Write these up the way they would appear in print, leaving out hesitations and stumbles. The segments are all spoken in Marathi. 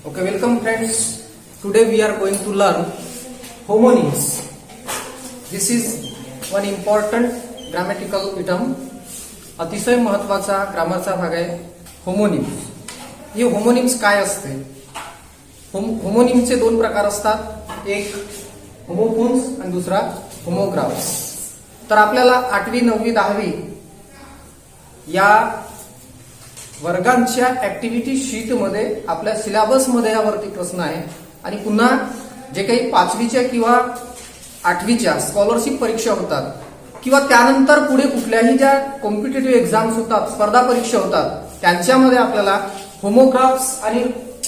Okay, welcome friends. Today we are going to learn homonyms. This is one important grammatical item. अतिशय महत्वाचा ग्रामरचा भाग आहे होमोनिम्स. हे होमोनिम्स काय असते? होमोनिम्सचे दोन प्रकार असतात, एक होमोफोन्स आणि दुसरा होमोग्राफ्स. तर आपल्याला 8वी 9वी 10वी या वर्गांच्या ऍक्टिव्हिटी शीट मध्ये आपल्या सिलेबस मध्ये यावरती प्रश्न आहे आणि पुन्हा जे काही 5वीच्या किंवा 8वीच्या स्कॉलरशिप परीक्षा होतात किंवा त्यानंतर पुढे कुठल्याही ज्या कॉम्पिटिटिव्ह एक्झाम्स होतात, स्पर्धा परीक्षा होतात, त्यांच्यामध्ये आपल्याला होमोग्राफ्स आणि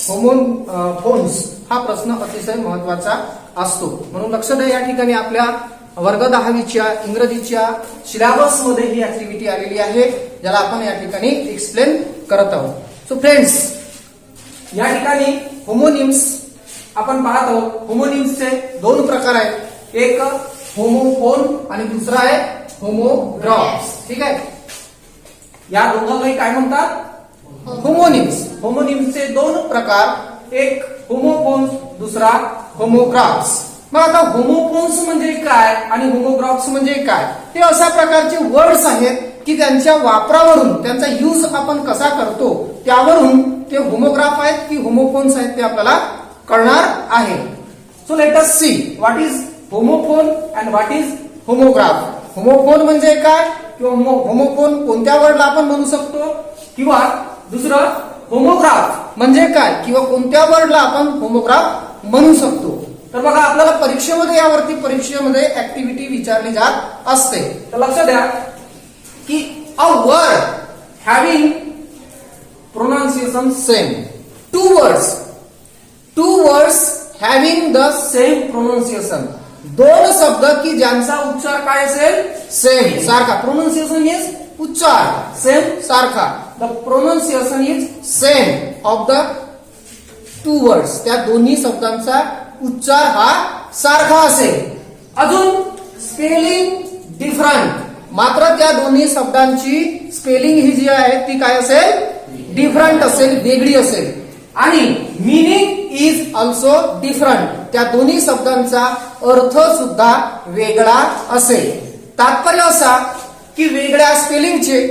होमोफोन्स हा प्रश्न अतिशय महत्वाचा असतो. म्हणून लक्ष द्या, या ठिकाणी आपल्या वर्ग 10वीच्या इंग्रजीच्या सिलेबस मध्ये ही ऍक्टिव्हिटी आलेली आहे, ज्याला आपण या ठिकाणी एक्सप्लेन करत आहोत. सो फ्रेंड्स, या ठिकाणी होमोनिम्स आपण पाहत आहोत. होमोनिम्सचे दोन प्रकार आहेत, एक होमोफोन आणि दुसरा आहे होमोग्राफ्स. ठीक आहे, या दोघांनाही काय म्हणतात? होमोनिम्स. होमोनिम्सचे दोन प्रकार, एक होमोफोन्स, दुसरा होमोग्राफ्स. मग आता होमोफोन्स म्हणजे काय आणि होमोग्राफ्स म्हणजे काय? हे अशा प्रकारचे वर्ड्स आहेत की त्यांच्या वापरावरून, त्यांचा यूज आपण कसा करतो त्यावरून ते होमोग्राफ आहेत की होमोफोन्स आहेत ते आपल्याला कळणार आहे. So let us see what is homophone and what is homograph. Homophone म्हणजे काय किंवा होमोफोन कोणत्या वर्डला आपण म्हणू शकतो, किंवा दुसरं होमोग्राफ म्हणजे काय किंवा कोणत्या वर्डला आपण होमोग्राफ म्हणू शकतो. तर बघा, आपल्याला परीक्षेमध्ये परीक्षेमध्ये ऍक्टिव्हिटी विचारली जात असते. तर लक्ष द्या की a word having pronunciation same, two words having the same pronunciation, दोन शब्द की ज्यांचा उच्चार काय असेल? सेम, सारखा. प्रोनाउन्सिएशन इज उच्चार, सेम, सारखा. The pronunciation is same of the two words, त्या दोन्ही शब्दांचा उच्चार हा सारखा असेल. अजून स्पेलिंग डिफरंट, मात्र त्या दोन्ही शब्दांची स्पेलिंग ही जी आहे ती काय असेल? डिफरंट असेल, वेगळी असेल. आणि मीनिंग इज ऑल्सो डिफरंट, त्या दोन्ही शब्दांचा अर्थ सुद्धा वेगळा असेल. तात्पर्य असा की वेगळ्या स्पेलिंगचे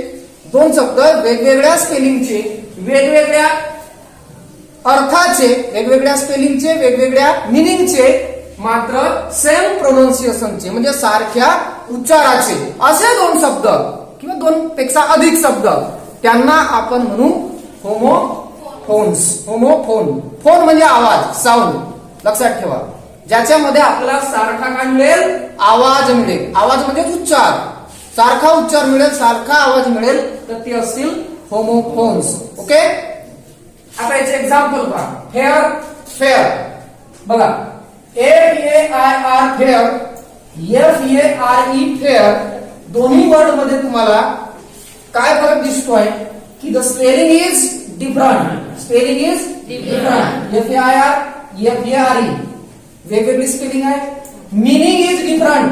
दोन शब्द, वेगवेगळ्या स्पेलिंगचे, वेगवेगळ्या अर्थाचे, वेगवेगळ्या स्पेलिंगचे, वेगवेगळ्या मिनिंगचे, मात्र सेम प्रोनाउन्सिएशनचे म्हणजे सारख्या उच्चाराचे असे दोन शब्द किंवा दोन पेक्षा अधिक शब्द, त्यांना आपण म्हणू होमोफोन्स. होमोफोन, फोन म्हणजे आवाज, साऊंड. लक्षात ठेवा, ज्याच्यामध्ये आपल्याला सारखा काय मिळेल? आवाज मिळेल. आवाज म्हणजे उच्चार, सारखा उच्चार मिळेल, सारखा आवाज मिळेल, तर ते असतील होमोफोन्स. ओके, आता याचे एक्झाम्पल पहा. Fair, fair. बघा, FAIR फेअर, FARE फेअर, दोन्ही वर्ड मध्ये तुम्हाला काय फरक दिसतोय की the spelling is different. Spelling is different. FAIR, FARE वेगवेगळी स्पेलिंग आहे. Meaning is different.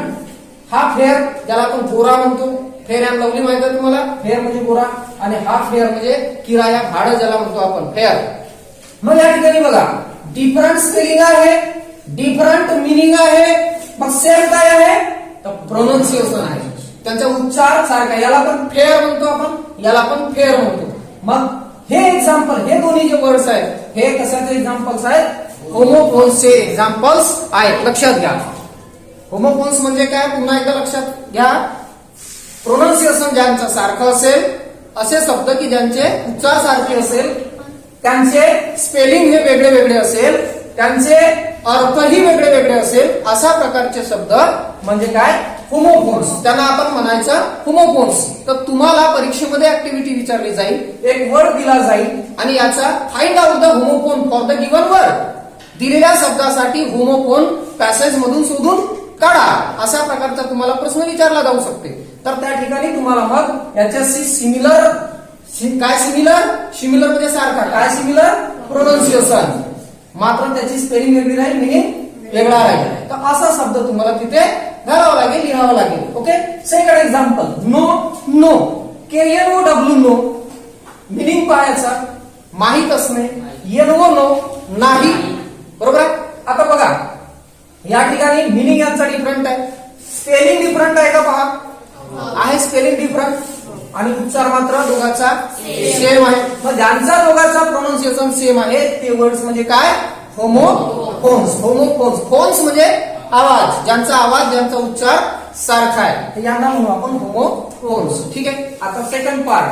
हा फेअर, ज्याला आपण गोरा म्हणतो, फेअर अँड लवली माहिती आहे तुम्हाला, फेअर म्हणजे गोरा, आणि हा फेअर म्हणजे किराया, भाडं ज्याला म्हणतो आपण, फेअर. मग या ठिकाणी बघा, डिफरंट स्पेलिंग आहे, डिफरंट मिनिंग आहे, मग सेम काय आहे? तर प्रोनाउन्सिएशन आहे, त्यांचा उच्चार सारखा. याला पण फेअर म्हणतो आपण, याला पण फेअर म्हणतो. मग हे एक्झाम्पल, हे दोन्ही जे वर्ड्स आहेत, हे कशाचे एक्झाम्पल्स आहेत? होमोफोन्सचे एक्झाम्पल्स आहेत. लक्षात घ्या, होमोफोन्स म्हणजे काय? पुन्हा एकदा लक्षात घ्या. प्रोनाउन्सिएशन ज्यांचं सारखं असेल, असे शब्द की ज्यांचे उच्चार सारखे असेल, त्यांचे स्पेलिंग हे वेगळे वेगळे असेल, त्यांचे अर्थही वेगळे वेगळे असेल, अशा प्रकारचे शब्द म्हणजे काय? होमोफोन्स. त्यांना आपण म्हणायचं होमोफोन्स. तर तुम्हाला परीक्षेमध्ये ऍक्टिव्हिटी विचारली जाईल, एक वर्ड दिला जाईल आणि याचा find out the homophone for the given word. दिलेल्या शब्दासाठी होमोफोन पॅसेज मधून शोधून काढा, अशा प्रकारचा तुम्हाला प्रश्न विचारला जाऊ शकते. तर त्या ठिकाणी तुम्हाला मग याच्याशी सिमिलर, काय सिमिलर? सिमिलर म्हणजे सारखा. काय सिमिलर? प्रोनाउन्सिएशन, मात्र त्याची स्पेलिंग वेगळी राहील, मिनिंग वेगळा राहील. तर असा शब्द तुम्हाला तिथे घालावा लागेल, लिहावा लागेल. Okay, second example, no. No, KNOW, no. Meaning पाहायचा, माहित असणे, येन व नो नाही, बरोबर आहे. आता बघा या ठिकाणी मिनिंग यांचा डिफरंट आहे, स्पेलिंग डिफरंट आहे का पहा, आहे स्पेलिंग डिफरंट, आणि उच्चार मात्र दोघांचा सेम आहे. मग ज्यांचा दोघांचा प्रोनाउन्सिएशन सेम आहे ते वर्ड्स म्हणजे काय, होमोफोन्स. होमोफोन्स, फोन्स म्हणजे आवाज, ज्यांचा आवाज ज्यांचा उच्चार सारखा आहे, तर यांना म्हणू आपण होमोफोन्स. ठीक आहे. आता सेकंड पार्ट,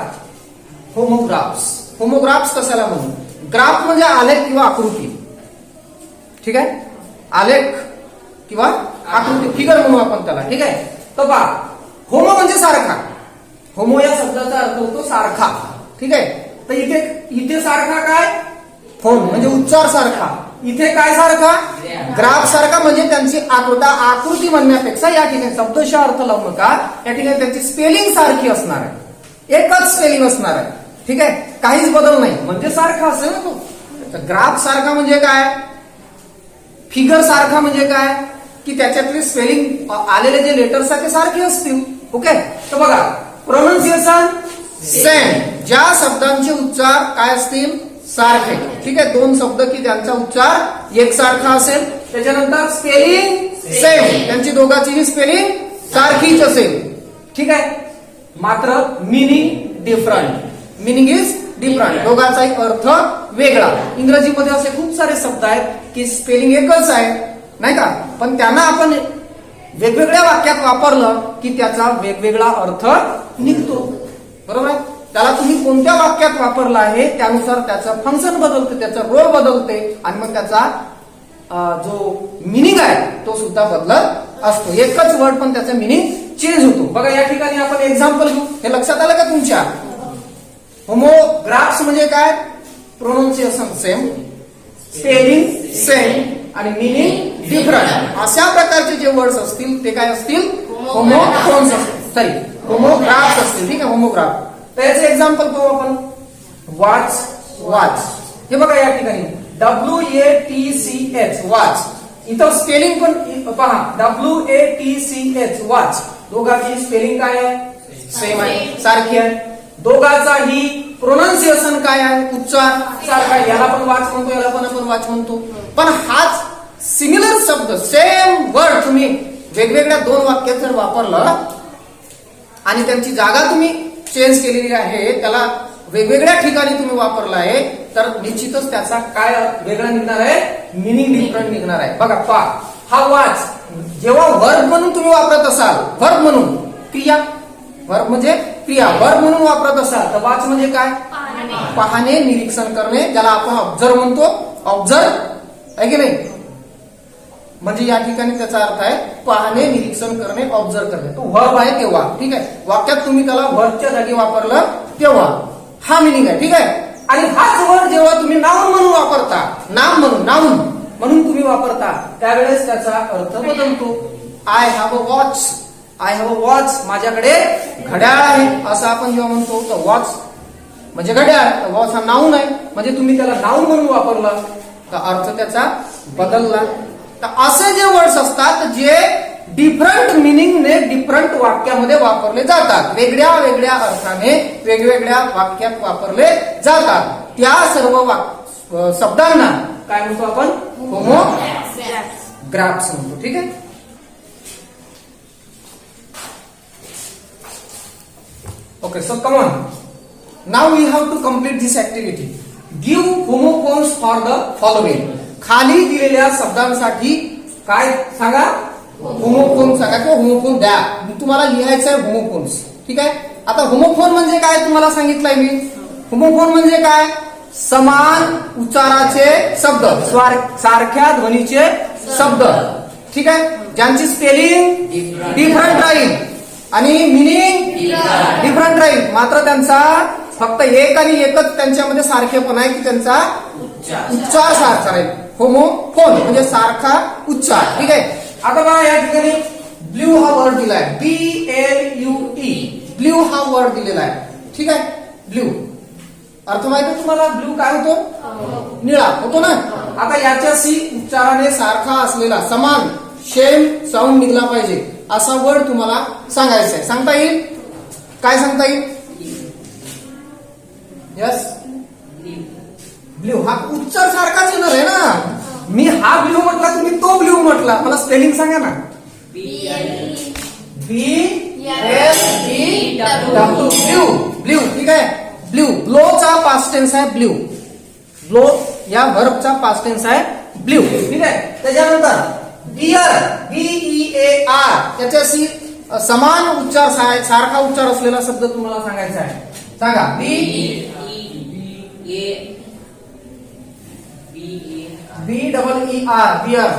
होमोग्राफ्स. होमोग्राफ्स कशाला म्हणू, ग्राफ म्हणजे आलेख किंवा आकृती. ठीक आहे, आलेख किंवा आकृती, फिगर म्हणू आपण त्याला. ठीक आहे. तर पहा, होमो म्हणजे सारखा, होमो या शब्दाचा अर्थ होतो सारखा. ठीक आहे. तर इथे सारखा काय, फोन म्हणजे उच्चार सारखा. इथे काय सारखा, ग्राफ सारखा, म्हणजे त्यांची आकृती म्हणण्यापेक्षा या ठिकाणी शब्दशः अर्थ लावू नका, या ठिकाणी त्यांची स्पेलिंग सारखी असणार आहे, एकच स्पेलिंग असणार आहे. ठीक आहे, काहीच बदल नाही, म्हणजे सारखा असेल ना तो. ग्राफ सारखा म्हणजे काय, फिगर सारखा म्हणजे काय, की त्याच्यातले स्पेलिंग आलेले जे लेटर्स आहेत ते सारखे असतील. ओके. तर बघा, प्रोनाउन्सिएशन सेम, ज्या शब्दांचे उच्चार काय असतील, सारखे. ठीक आहे, दोन शब्द की ज्यांचा उच्चार एकसारखा असेल. त्याच्यानंतर स्पेलिंग सेम, त्यांची दोघांचीही स्पेलिंग सारखीच असेल. ठीक आहे. मात्र meaning different, meaning is different, दोघांचा एक अर्थ वेगळा. इंग्रजीमध्ये असे खूप सारे शब्द आहेत की स्पेलिंग एकच आहे, नाही का, पण त्यांना आपण वेगवेगळ्या वाक्यात वापरलं की त्याचा वेगवेगळा अर्थ निघतो. बरोबर आहे. त्याला तुम्ही कोणत्या वाक्यात वापरला आहे त्यानुसार त्याचं फंक्शन बदलते, त्याचा रोल बदलते, आणि मग त्याचा जो मिनिंग आहे तो सुद्धा बदलत असतो. एकच वर्ड पण त्याचा मिनिंग चेंज होतो. बघा या ठिकाणी आपण एक्झाम्पल घेऊ, हे लक्षात आलं का तुमच्या. होमोग्राफ्स म्हणजे काय, प्रोनाउन्सिएशन सेम, स्पेलिंग सेम आणि मिनिंग डिफरंट. अशा प्रकारचे जे वर्ड्स असतील ते काय असतील, होमोफोन्स असतील, सॉरी होमोग्राफ्स असतील. ठीक आहे, होमोग्राफ. तर याचे एक्झाम्पल पाहू आपण. वॉच, वॉच, हे बघा या ठिकाणी WATCH, वॉच. इथं स्पेलिंग पण पहा, WATCH, वॉच. दोघांची स्पेलिंग काय आहे, सेम आहे, सारखी आहे. दोघांचाही प्रोनाउन्सिएशन काय आहे, उच्चार सारखा आहे. याला पण वाच म्हणतो, याला पण आपण वाच म्हणतो. पण हाच सिमिलर शब्द, सेम वर्ड तुम्ही वेगवेगळ्या दोन वाक्यात जर वापरलं आणि त्यांची जागा तुम्ही चेंज केलेली आहे, त्याला वेगवेगळ्या ठिकाणी तुम्ही वापरला आहे, तर निश्चितच त्याचा काय वेगळा निघणार आहे, मिनिंग डिफरंट निघणार आहे. बघा पहा, हा वाच जेव्हा वर्ब म्हणून तुम्ही वापरत असाल, वर्ब म्हणून क्रिया, वर्ब म्हणजे क्रिया, वर्ब म्हणून वापरत असाल, तर वाच म्हणजे काय, पाहणे, निरीक्षण करणे, ज्याला आपण ऑब्झर्व म्हणतो. ऑब्झर्व आहे की नाही, म्हणजे या ठिकाणी त्याचा अर्थ आहे पाहणे, निरीक्षण करणे, ऑब्झर्व करणे. तो वर्ब आहे तेव्हा. ठीक आहे, वाक्यात तुम्ही त्याला वर्बच्या जागी वापरलं तेव्हा हा मिनिंग आहे. ठीक आहे. आणि हाच वर्ड जेव्हा तुम्ही नाउन म्हणून वापरता, नाम म्हणून, नाउन म्हणून तुम्ही वापरता, त्यावेळेस त्याचा अर्थ बदलतो. I have a watch, I have a watch, माझ्याकडे घड्याळ आहे, असं आपण जेव्हा म्हणतो तर वॉच म्हणजे घड्याळ, वॉच हा नाउन आहे, म्हणजे तुम्ही त्याला नाउन म्हणून वापरलं तर अर्थ त्याचा बदलला. तर असे जे वर्ड्स असतात जे डिफरंट मिनिंगने डिफरंट वाक्यामध्ये वापरले जातात, वेगळ्या वेगळ्या अर्थाने वेगवेगळ्या वाक्यात वापरले जातात, त्या सर्व शब्दांना काय म्हणतो आपण, होमोग्राफ्स म्हणतो. ठीक आहे. Okay, so come on, now we have to complete this activity. Give homophones for the following. खाली दिलेल्या शब्दांसाठी काय सांगा, होमोफोन सांगा किंवा होमोफोन द्या. तुम्हाला लिहायचं आहे होमोफोन्स. ठीक आहे. आता होमोफोन म्हणजे काय तुम्हाला सांगितलंय मी. होमोफोन म्हणजे काय, समान उच्चाराचे शब्द, सारख्या ध्वनीचे शब्द. ठीक आहे, ज्यांची स्पेलिंग डिफरंट राहील आणि मिनिंग डिफरंट राहील, मात्र त्यांचा फक्त एक आणि एकच त्यांच्यामध्ये सारखेपणा आहे की त्यांचा उच्चार सारखा राहील. होमोफोन म्हणजे सारखा उच्चार. ठीक आहे. आता बघा या ठिकाणी ब्ल्यू हा वर्ड दिलाय, BLUE, ब्ल्यू हा वर्ड दिलेला आहे. ठीक आहे. ब्ल्यू अर्थ माहिती तुम्हाला, ब्ल्यू काय होतो, निळा होतो ना. आता याच्याशी उच्चाराने सारखा असलेला, समान सेम साऊंड निघला पाहिजे असा वर्ड तुम्हाला सांगायचा आहे. सांगता येईल, काय सांगता येईल, यस ब्ल्यू हा उच्चार सारखाच येणार आहे ना. मी हा ब्ल्यू म्हटला, तुम्ही तो ब्ल्यू म्हटला. मला स्पेलिंग सांगा ना. BLEW blue. ब्ल्यू ठीक आहे. ब्ल्यू ब्लोचा पास्ट टेन्स आहे ब्ल्यू. ब्लो या व्हर्बचा पास्ट टेन्स आहे ब्ल्यू ठीक आहे. त्याच्यानंतर बियर BEAR त्याच्याशी समान उच्चार सारखा उच्चार असलेला शब्द तुम्हाला सांगायचा आहे. सांगा. BEER beer.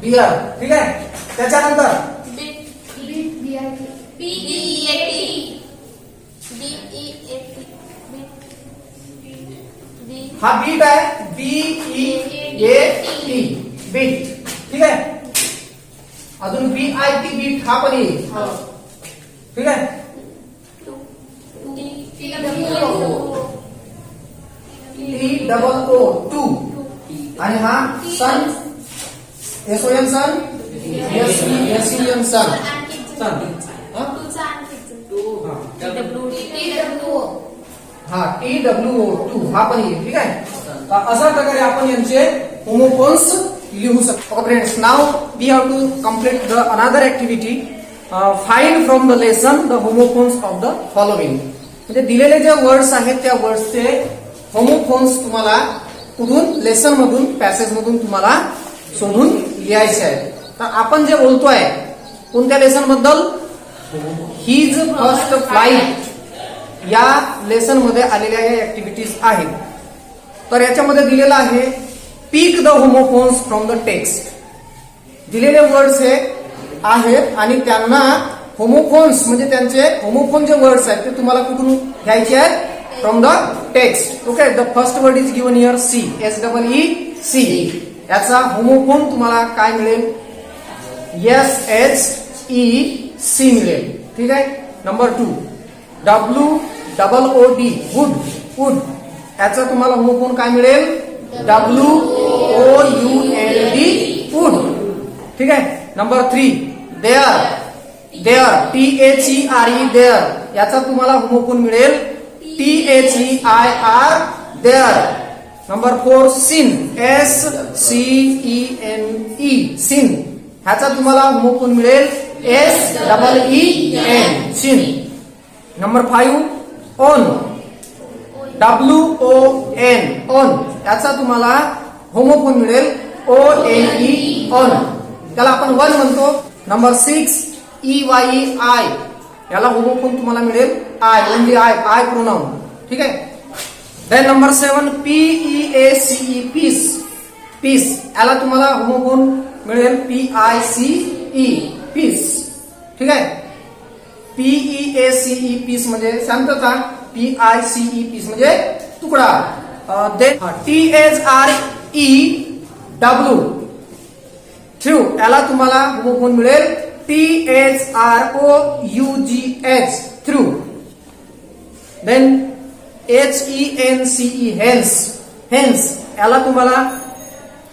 बियर ठीक आहे. त्याच्यानंतर हा बीट आहे BEAT बीट ठीक आहे. अजून BIT बीट हा पण येईल ठीक आहे. TOO टू आणि हा सन SON सन SEN सन सन हा TWO टू हा पण येईल ठीक आहे. अशा प्रकारे आपण यांचे होमोफोन्स लिहू शकतो. Friends now we have to complete the another activity. Find from the lesson the homophones of the following. म्हणजे दिलेले जे वर्ड्स आहेत त्या वर्ड्सचे होमोफोन्स तुम्हाला कुठून लेसन मधून पॅसेज मधून तुम्हाला शोधून लिहायचे आहेत. तर आपण जे बोलतोय कोणत्या लेसन बद्दल, हिज फर्स्ट फ्लाइट या लेसन मध्ये आलेल्या या ऍक्टिव्हिटीज आहेत. तर याच्यामध्ये दिलेलं आहे pick the homophones from the text. दिलेले वर्ड्स हे आहेत आणि त्यांना होमोफोन्स म्हणजे त्यांचे होमोफोन जे वर्ड्स आहेत ते तुम्हाला कुठून घ्यायचे आहेत, from the text. Okay. The first word is given here sea SEEC. याचा होमोफोन तुम्हाला काय मिळेल, SHEC मिळेल ठीक आहे. Number 2 WOOD wood wood. याचा तुम्हाला होमोफोन काय मिळेल, WOULD वुड ठीक आहे. Number 3 there THERE there. याचा तुम्हाला होमोफोन मिळेल THEIR their. Number 4 scene SCENE scene. ह्याचा तुम्हाला होमोफोन मिळेल SEEN seen. Number 5 won WON won. याचा तुम्हाला होमोफोन मिळेल ONE ओन. त्याला आपण वन म्हणतो. Number 6 EYEI. याला होमोफोन तुम्हाला मिळेल आय ओनली आय प्रोनाउन ठीक आहे. Then number 7 PEACE peace peace. याला तुम्हाला होमोफोन मिळेल PICE पीस ठीक आहे. PEACE पीस म्हणजे शांतता, PICE पीस म्हणजे तुकडा. THREW threw. याला तुम्हाला होमोफोन मिळेल THROUGH through. Then HENCE hence hence. याला तुम्हाला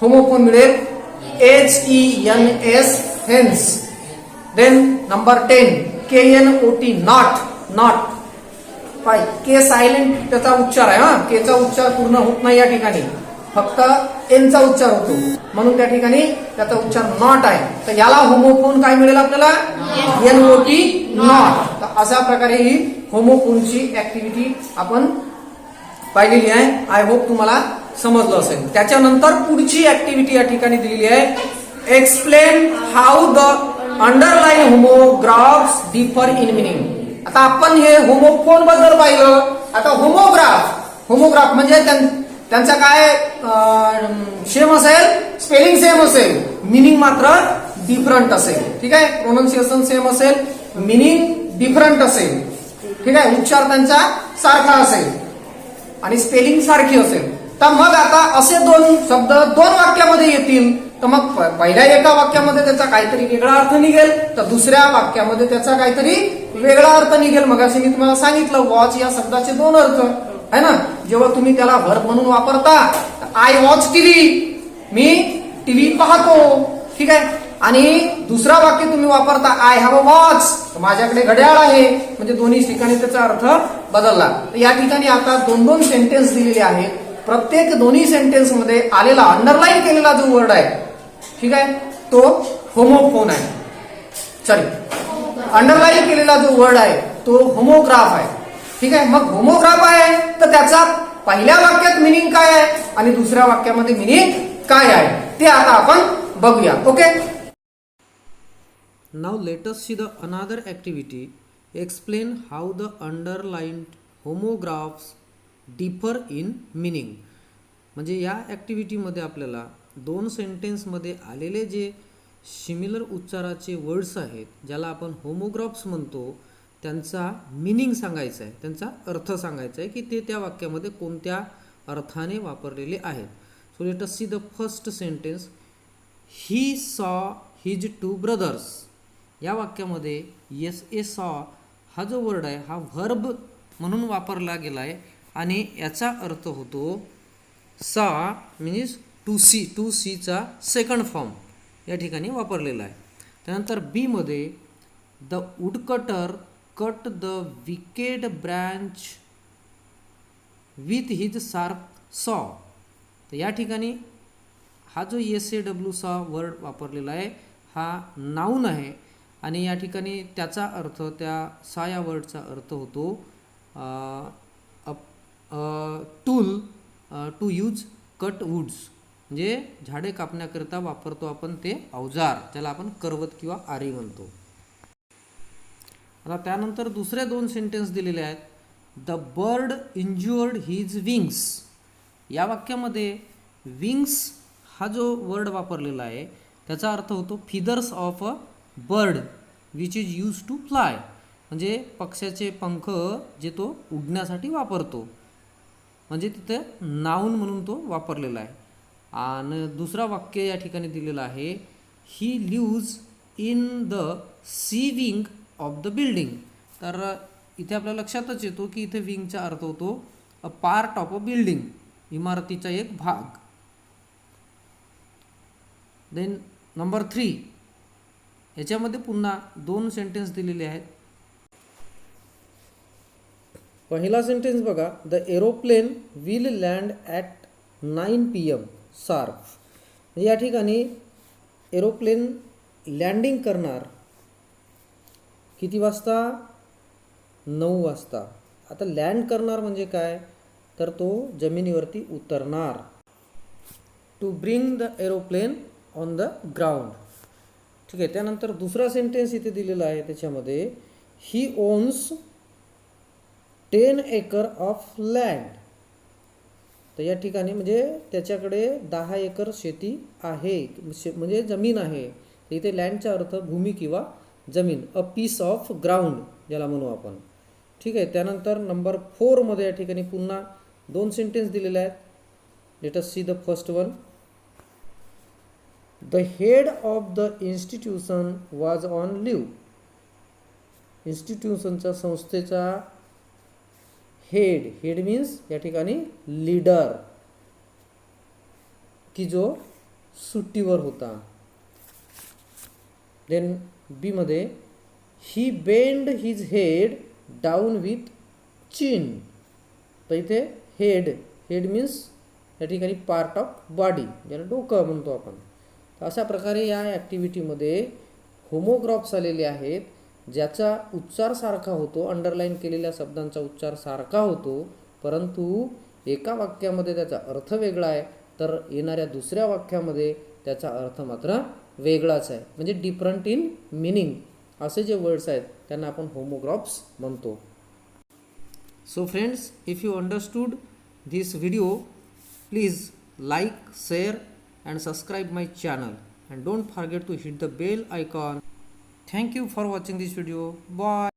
होमोफोन मिळेल HENS hens. Then number 10 KNOT knot knot. K silent त्याचा उच्चार आहे हा. केचा उच्चार पूर्ण होत नाही या ठिकाणी, फक्त एनचा उच्चार होतो म्हणून त्या ठिकाणी त्याचा उच्चार नॉट आहे. तर याला होमोफोन काय मिळेल आपल्याला, NOT नॉट. तर अशा प्रकारे ही होमोफोनची ऍक्टिव्हिटी आपण पाहिलेली आहे. आय होप तुम्हाला समजलं असेल. त्याच्यानंतर पुढची ऍक्टिव्हिटी या ठिकाणी दिलेली आहे, explain how the underline homographs differ in meaning. आता आपण हे होमोफोन बद्दल पाहिलं. आता होमोग्राफ म्हणजे त्यांचा काय सेम असेल, स्पेलिंग सेम असेल, मिनिंग मात्र डिफरंट असेल ठीक आहे. प्रोनाउन्सिएशन सेम असेल, मिनिंग डिफरंट असेल ठीक आहे. उच्चार त्यांचा सारखा असेल आणि स्पेलिंग सारखी असेल. तर मग आता असे दोन शब्द दोन वाक्यामध्ये येतील, तर मग पहिल्या एका वाक्यामध्ये त्याचा काहीतरी वेगळा अर्थ निघेल, तर दुसऱ्या वाक्यामध्ये त्याचा काहीतरी वेगळा अर्थ निघेल. मग असे मी तुम्हाला सांगितलं वॉच या शब्दाचे दोन अर्थ आहे ना. जेव्हा तुम्ही त्याला व्हर्ब म्हणून वापरता, I watch TV, me TV पाहतो ठीक आहे. आणि दुसरा वाक्य तुम्ही वापरता आय हॅव अ वॉच, माझ्याकडे घड्याळ आहे, म्हणजे दोन्ही ठिकाणी त्याचा अर्थ बदलला. या ठिकाणी आता दोन सेंटेन्स दिलेले आहेत. प्रत्येक दोन्ही सेंटेन्स मध्ये आलेला अंडरलाईन केलेला जो वर्ड आहे, ठीक आहे, तो होमोफोन आहे. सॉरी, अंडरलाईन केलेला जो वर्ड आहे तो होमोग्राफ आहे. ठीक आहे, मग होमोग्राफ आहे तर त्याचा पहिल्या वाक्यात मिनिंग काय आहे आणि दुसऱ्या वाक्यामध्ये मिनिंग काय आहे ते आता आपण बघूया. Okay. Now let us see the another activity. Explain how the underlined homographs differ in meaning. म्हणजे या ॲक्टिव्हिटीमध्ये आपल्याला दोन सेंटेन्समध्ये आलेले जे सिमिलर उच्चाराचे वर्ड्स आहेत, ज्याला आपण होमोग्राफ्स म्हणतो, त्यांचा मिनिंग सांगायचा आहे, त्यांचा अर्थ सांगायचा आहे की ते त्या वाक्यामध्ये कोणत्या अर्थाने वापरलेले आहेत. So let us see the first sentence. He saw his two brothers. या वाक्यामध्ये येस ए सॉ हा जो वर्ड आहे हा व्हर्ब म्हणून वापरला गेला आहे आणि याचा अर्थ होतो सा मीन्स टू सी. टू सीचा सेकंड फॉर्म या ठिकाणी वापरलेला आहे. त्यानंतर बीमध्ये the woodcutter cut the wicked branch with his sharp सॉ. तर या ठिकाणी हा जो SAW सा वर्ड वापरलेला आहे हा नाऊन आहे आणि या ठिकाणी त्याचा अर्थ, त्या सा या वर्डचा अर्थ होतो tool to use cut woods. म्हणजे झाडे कापण्याकरिता वापरतो आपण ते अवजार, ज्याला आपण करवत किंवा आरी म्हणतो. आता त्यानंतर दुसरे दोन सेंटेन्स दिलेले आहेत. The bird injured his wings. या वाक्यामध्ये विंग्स हा जो वर्ड वापरलेला आहे त्याचा अर्थ होतो feathers of a bird which is use to fly. म्हणजे पक्ष्याचे पंख जे तो उडण्यासाठी वापरतो, म्हणजे तिथे नाऊन म्हणून तो वापरलेला आहे. आणि दुसरा वाक्य या ठिकाणी दिलेलं आहे. He lives in the C wing of the building. तर इथे आपल्या लक्षातच येतो की इथे विंगचा अर्थ होतो a part of a building, इमारतीचा एक भाग. देन नंबर 3, याच्यामध्ये पुन्हा दोन सेंटेन्स दिलेले आहेत. पहिला सेंटेन्स बघा. The aeroplane will land at 9 PM sharp. या ठिकाणी एरोप्लेन लँडिंग करणार किती वाजता? 9 वाजता. आता लँड करणार म्हणजे काय, तर तो जमिनीवरती उतरणार. To bring the aeroplane on the ground. ठीक आहे. त्यानंतर दुसरा सेंटेन्स इथे दिलेला आहे, त्याच्यामध्ये he owns 10 acre of land. तर या ठिकाणी म्हणजे त्याच्याकडे 10 एकर शेती आहे, म्हणजे जमीन आहे. तर इथे लँडचा अर्थ भूमी किंवा जमीन, अ पीस ऑफ ग्राउंड ज्याला म्हणू आपण. ठीक आहे. त्यानंतर नंबर 4 मध्ये या ठिकाणी पुन्हा दोन सेंटेन्स दिलेले आहेत. Let us see the first one. The head of the institution was on leave. इन्स्टिट्यूशनच्या संस्थेचा हेड मीन्स या ठिकाणी लीडर, की जो सुट्टीवर होता. देन बी मध्ये he bend his head down with chin. तर इथे हेड मीन्स या ठिकाणी पार्ट ऑफ बॉडी, ज्याला डोकं म्हणतो आपण. अशा प्रकारे या ॲक्टिव्हिटीमध्ये होमोग्राफ्स आलेले आहेत, ज्याचा उच्चार सारखा होतो, अंडरलाईन केलेल्या शब्दांचा उच्चार सारखा होतो, परंतु एका वाक्यामध्ये त्याचा अर्थ वेगळा आहे, तर येणाऱ्या दुसऱ्या वाक्यामध्ये त्याचा अर्थ मात्र वेगळाच आहे. म्हणजे डिफरंट इन मिनिंग असे जे वर्ड्स आहेत त्यांना आपण होमोग्राफ्स म्हणतो. So friends, if you understood this video, please like, share and subscribe my channel, and don't forget to hit the bell icon. Thank you for watching this video. Bye.